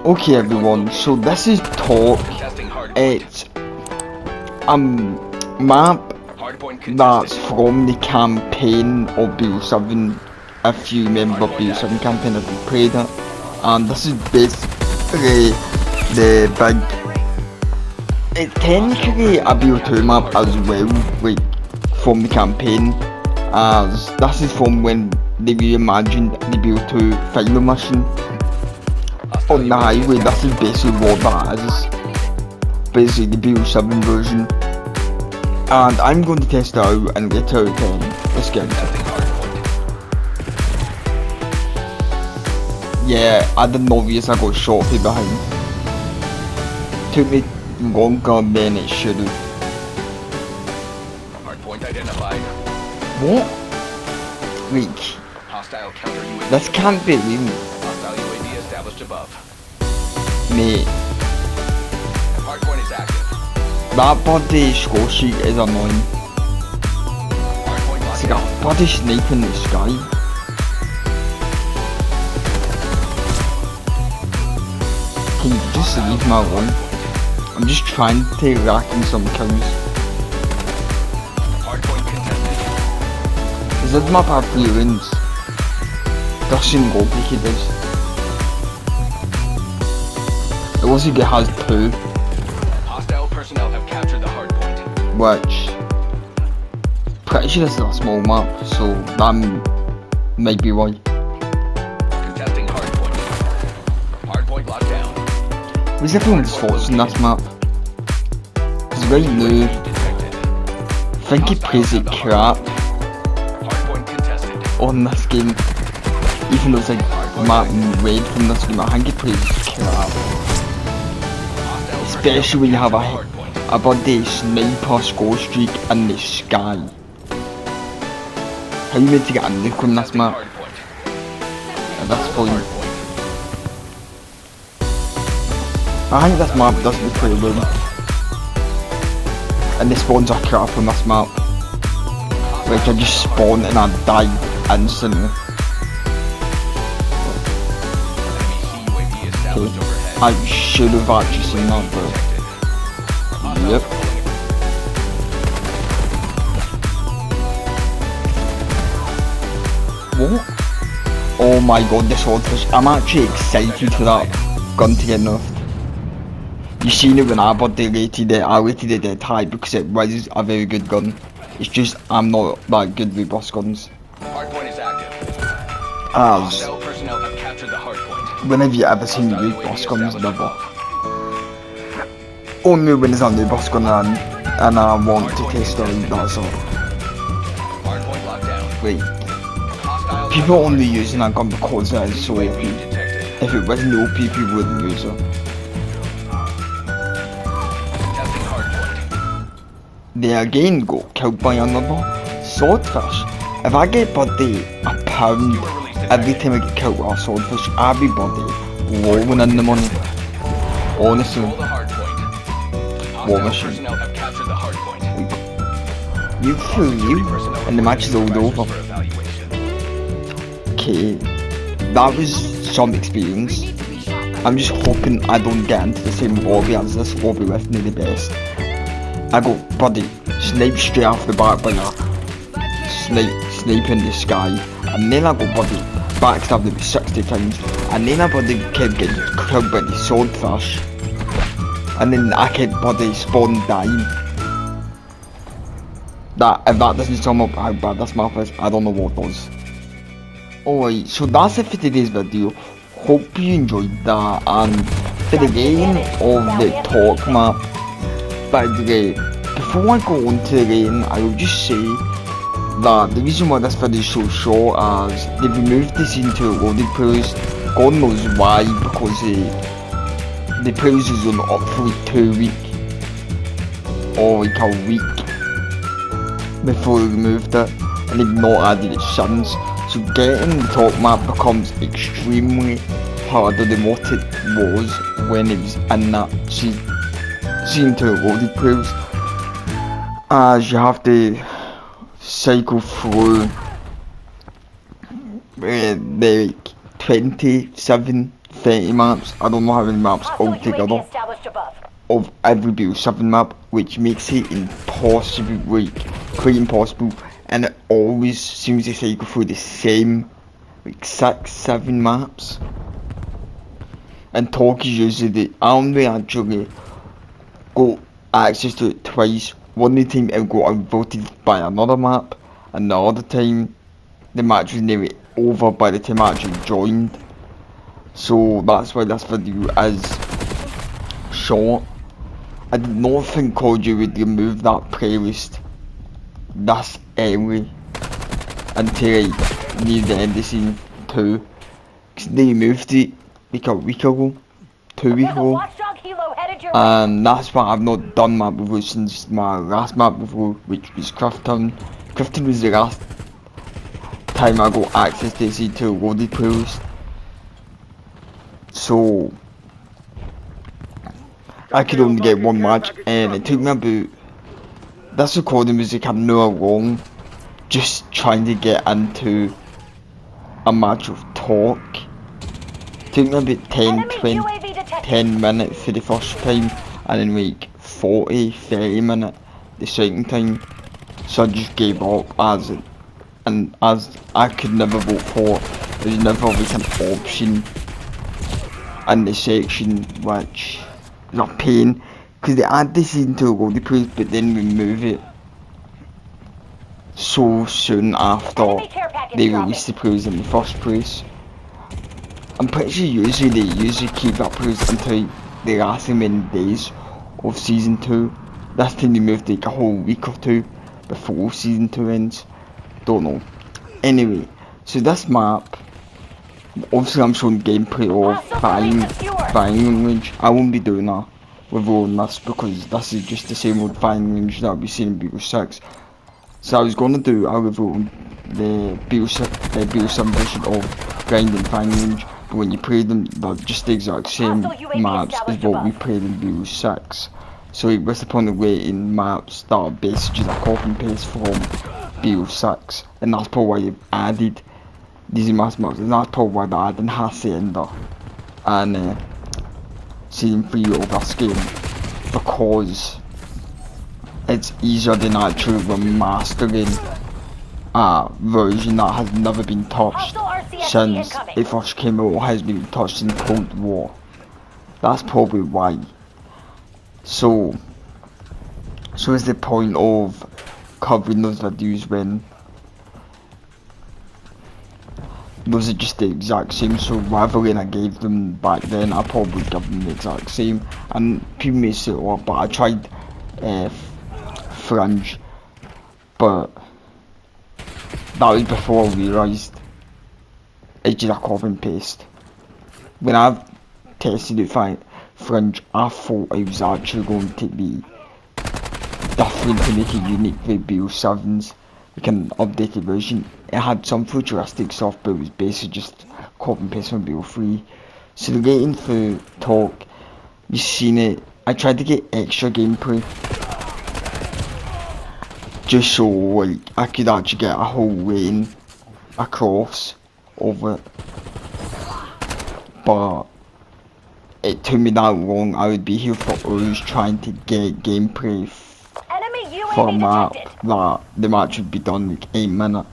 Okay everyone, so this is Talk. It's a map that's from the campaign of BO7. If you remember BO7 campaign, if you played it. And this is basically the big... It's technically a BO2 map as well, like from the campaign, as this is from when they reimagined the BO2 final mission on the highway. This is basically what that is, basically the BO7 version, and I'm going to test it out and get out of 10. Let's get it. Yeah, I didn't obvious I got shot from behind. Took me longer than it should have. Hardpoint identified. What? Like, Hostile counter UAV. this can't be real, Hostile UAV established above. mate. Hardpoint is active. That bloody score sheet is annoying. Hardpoint It's locked like a down. bloody snipe in the sky. Can you just leave me alone? I'm just trying to rack in some kills. Hardpoint contested. Is this map have 3 wins? Doesn't go like it does. It looks like it has 2, Hostile personnel have captured the hardpoint. which... Pretty sure this is a small map, so that might be why. Contesting hardpoint. Hardpoint locked down. Where's everyone's thoughts on this map? Because right now, Detected. I think he plays it crap Hardpoint contested. on this game. Even though it's like map red from this game, I think he plays crap. Hostile Especially when you have personnel a bloody sniper score streak in the sky. How you meant to get a nuke on this map Hardpoint. at this point? Hardpoint. I think this map doesn't play well. And the spawns are crap on this map. Like I just spawn and I die instantly. Enemy CUAV established overhead. I should have actually seen that, but yep. What? Oh my god, the swordfish. I'm actually excited for that gun to get nerfed. You seen it when I rated it dead high because it was a very good gun. It's just I'm not that good with boss guns. Hardpoint is active. As Hostile personnel have captured the hardpoint. when have you ever seen me with boss guns? Never. Only when there's a new boss gun and I want to test it out, that's all. Hardpoint locked down. Wait, Hostile people are only using that gun because it is so OP. UAV detected. If it wasn't OP, people wouldn't use it. Testing hardpoint. They again got killed by another swordfish. If I get bloody a pound every time I get killed with a swordfish, I'll be bloody rolling in the money. Honestly, Hold the hardpoint. War Hostile machine. personnel have captured the hardpoint. You fool you, and the match is all over. For evaluation. Okay, that was some experience. I'm just hoping I don't get into the same lobby as this lobby with me the best. I got bloody sniped straight off the back by a snipe in the sky, and then I got bloody backstabbed about 60 times, and then I bloody kept getting killed by the swordfish, and then I kept bloody spawn dying. That if that doesn't sum up how bad this map is, I don't know what does. Alright, so that's it for today's video. Hope you enjoyed that, and for the game of the Talk map, by the way, before I go on to the game, I will just say that the reason why this video is so short is they've removed the scene to loaded players. God knows why, because the players was on up for like 2 weeks, or like a week before they removed it, and they've not added it since. So getting the Talk map becomes extremely harder than what it was when it was in that scene to loaded players, as you have to cycle through the 27 30 maps, I don't know how many maps Hostile UAV altogether, established above. of every BO7 map, which makes it impossible, like, quite impossible, and it always seems to cycle through the same, like, 6-7 maps. And Talk is usually the only actually got access to it twice. One time it got outvoted by another map, and the other time the match was nearly over by the time I actually joined. So that's why this video is short. I did not think Call of Duty would remove that playlist this early until like near the end of season 2. Cause they removed it like a week ago, 2 weeks There's a ago. watchdog helo headed your way. And that's why I've not done map review since my last map review, which was Clifton. Clifton was the last time I got access to see to loaded playlist. So I could only get one match, and it took me about, this recording was like an hour long, just trying to get into a match of Talk. Took me about 10, Enemy 20, UAV detected. 10 minutes for the first time, and then like 40, 30 minutes the second time. So I just gave up as I could never vote for it. There's never like an option in the section, which is a pain, because they add this into the place but then remove it so soon after Enemy care package they dropping. release the plays in the first place. I'm pretty sure usually they keep that plays until the last remaining days of season 2. This time they moved like a whole week or two before season 2 ends. Don't know. Anyway, so this map, obviously I'm showing gameplay of firing range. I won't be doing that with all this because this is just the same old firing range that we seen in BO6. So I was gonna do a review on the BO7 version of grinding firing range, but when you play them, they're just the exact same Hostile UAV maps as established what we above. played in BO6. So it was upon the way in maps that are basically just a copy and paste from BO6, and that's probably why you've added these maps, and that's probably why they're adding Hacienda and season 3 of this game, because it's easier than actually remastering a version that has never been touched Hostile RCXD since incoming. it first came out, or has been touched in Cold War. That's probably why. So is the point of covering those videos when those are just the exact same? So whatever lane I gave them back then, I probably give them the exact same. And people may say, oh, but I tried Fringe, but that was before I realised it's just a copy and paste. When I've tested it Fringe, I thought it was actually going to be different to make it unique for BO7s, like an updated version. It had some futuristic stuff, but it was basically just copy and paste from BO3. So the rating for Talk, you've seen it. I tried to get extra gameplay, just so like I could actually get a whole rating across of it, but it took me that long. I would be here for hours trying to get gameplay Enemy for a UAV map detected. that the match would be done like 8 minutes.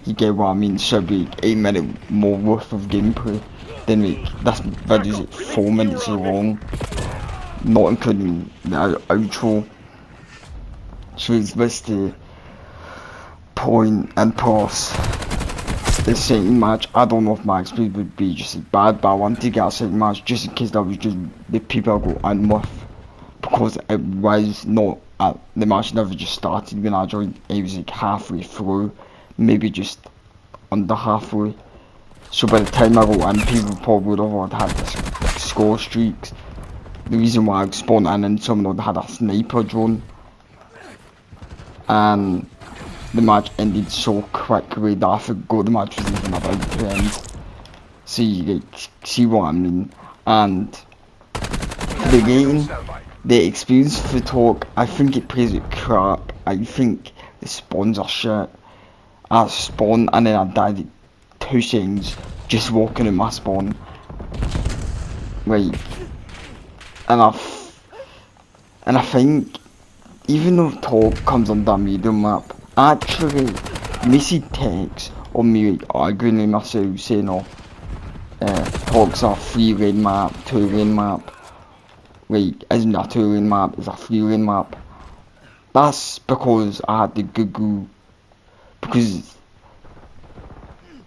You get what I mean? So it'd be like 8 minutes more worth of gameplay. Then like this video's like 4 minutes long, not including the outro. So it's just the point and pause. The second match, I don't know if my experience would be just as bad, but I wanted to get a second match just in case that was just the people I go in with, because it was not the match never just started when I joined. It was like halfway through, maybe just under halfway. So by the time I go in, people probably would have already had the score streaks. The reason why I spawned in and someone had a sniper drone, and the match ended so quickly that I forgot the match was even about to end. So you like, see what I mean. And for the game, the experience for Talk, I think it plays with crap. I think the spawns are shit. I spawned and then I died in 2 seconds just walking in my spawn, Like, and I think even though talk comes on that medium map, actually Missy text or me like arguing with myself saying talks a 3-lane map, 2-lane map, like isn't a 2-lane map, it's a 3-lane map. That's because I had to Google, because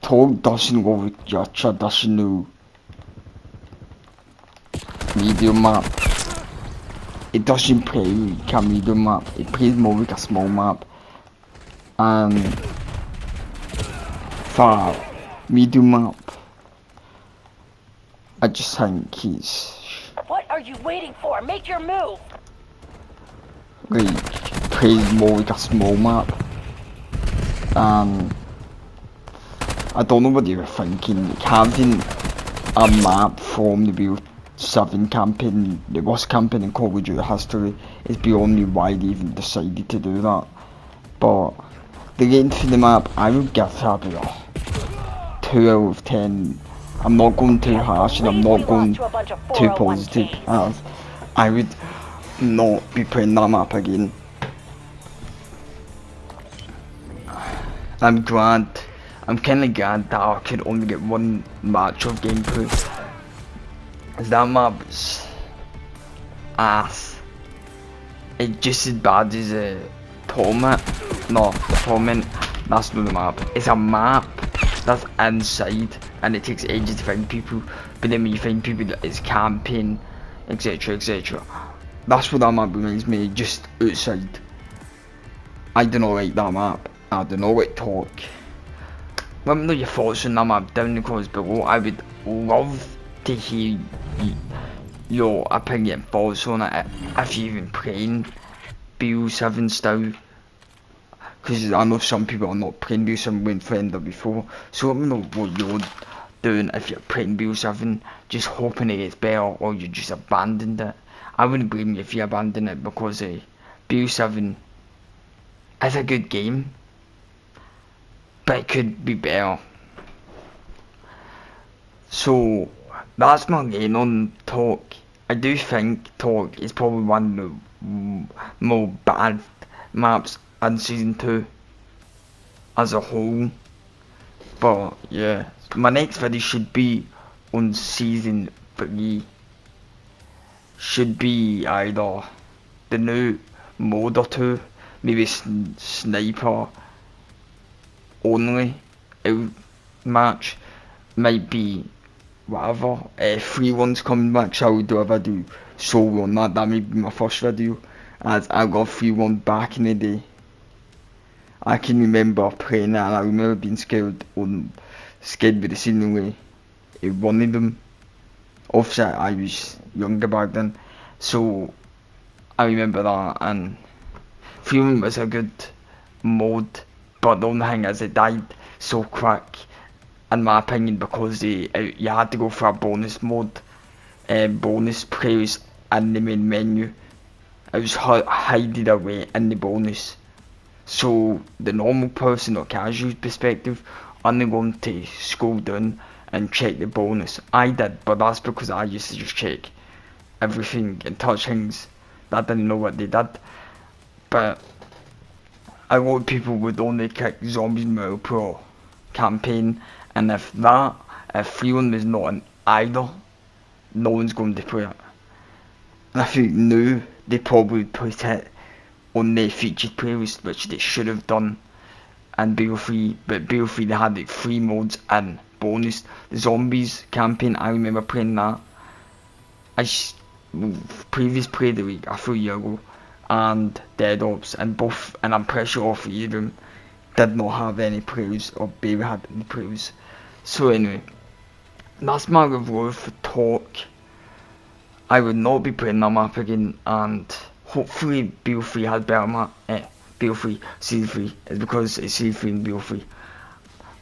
talk doesn't go with your traditional medium map. It doesn't play like a medium map, it plays more like a small map. And for medium map, I just think he's What are you waiting for? Make your move. like plays more like a small map. I don't know what they were thinking, like having a map from the Build 7 campaign, the worst campaign in Call of Duty history, is beyond me why they even decided to do that. But the length of the map, I would give it about a 2 out of 10. I'm not going too harsh and I'm not going too positive, as I would not be playing that map again. I'm kinda glad that I could only get one match of gameplay. As that map's ass. It's just as bad as a Torment. No, Torment, that's not the map. It's a map that's inside and it takes ages to find people, but then when you find people it's camping, etc, etc. That's what that map reminds me, just outside. I do not like that map. I do not like talk. Let me know your thoughts on that map down in the comments below. I would love to hear your opinion and thoughts on it if you've been playing BO7 style. Because I know some people are not playing BO7 when Fender before. So let me know what you're doing if you're playing BO7, just hoping it gets better or you just abandoned it. I wouldn't blame you if you abandoned it because BO7 is a good game, but it could be better. So that's my gain on talk. I do think talk is probably one of the more bad maps in season 2 as a whole. But yeah, my next video should be on season 3. Should be either the new mode or 2, maybe sniper only match, might be whatever. 3 ones coming back, so I will do a video solo on that. That may be my first video, as I got 3-1 back in the day. I can remember playing that and I remember being scared with the seemingly one of them. Obviously I was younger back then, so I remember that, and 3-1 was a good mode, but the only thing is it died so quick in my opinion because you had to go for a bonus mode, bonus players in the main menu. It was hidden away in the bonus, so the normal person or casual perspective only going to scroll down and check the bonus. I did, but that's because I used to just check everything and touch things that I didn't know what they did. But a lot of people would only click Zombies Mobile Pro campaign, and if 3-1 was not in either, no one's going to play it. And I think now they probably put it on their featured playlist, which they should have done in BO3, but BO3 they had like 3 modes and bonus. The Zombies campaign, I remember playing that. Previous played the week a few years ago, and Dead Ops, and I'm pretty sure all 3 of them did not have any plays or barely had any plays. So anyway, that's my review for talk. I would not be playing that map again, and hopefully BO3 had better map. BO3 Season 3 is because it's Season 3 and BO3.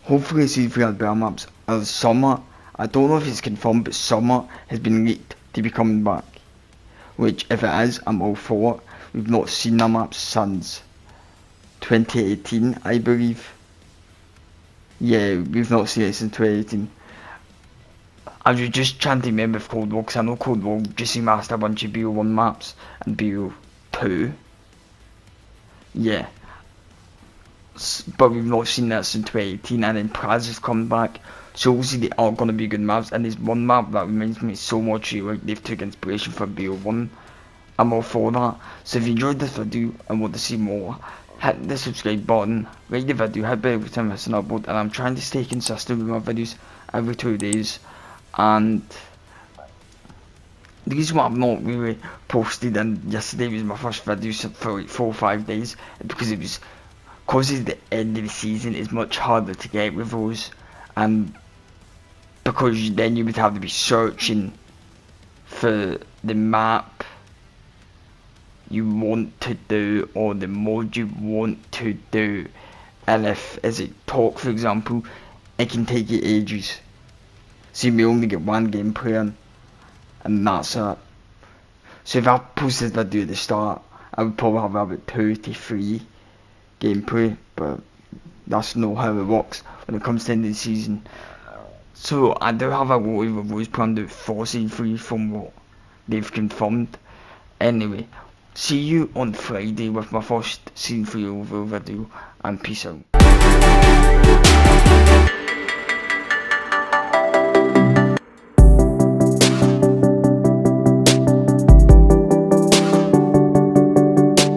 Hopefully Season 3 had better maps. As Summer, I don't know if it's confirmed, but Summer has been leaked to be coming back. Which, if it is, I'm all for it. We've not seen that map since 2018, I believe. Yeah, we've not seen it since 2018. I was just trying to remember if Cold War, because I know Cold War just remastered a bunch of BO1 maps and BO2. Yeah. But we've not seen that since 2018, and then Praz is coming back. So obviously they are going to be good maps, and there's one map that reminds me so much of like they've took inspiration from BO1. I'm all for that. So if you enjoyed this video and want to see more, hit the subscribe button, like the video, hit bell every time I miss an upload, and I'm trying to stay consistent with my videos every 2 days. And the reason why I've not really posted, and yesterday was my first video for like 4 or 5 days, because it's the end of the season, it's much harder to get with those, and because then you would have to be searching for the map you want to do or the mode you want to do, and if as it talk for example, it can take you ages, so you may only get one gameplay in, and that's it. So if I posted this video at the start, I would probably have about 2 to 3 gameplay, but that's not how it works when it comes to the end of the season. So I do have a lot of reviews planned out for Season 3 from what they've confirmed. Anyway, see you on Friday with my first Season 3 overview video, and peace out.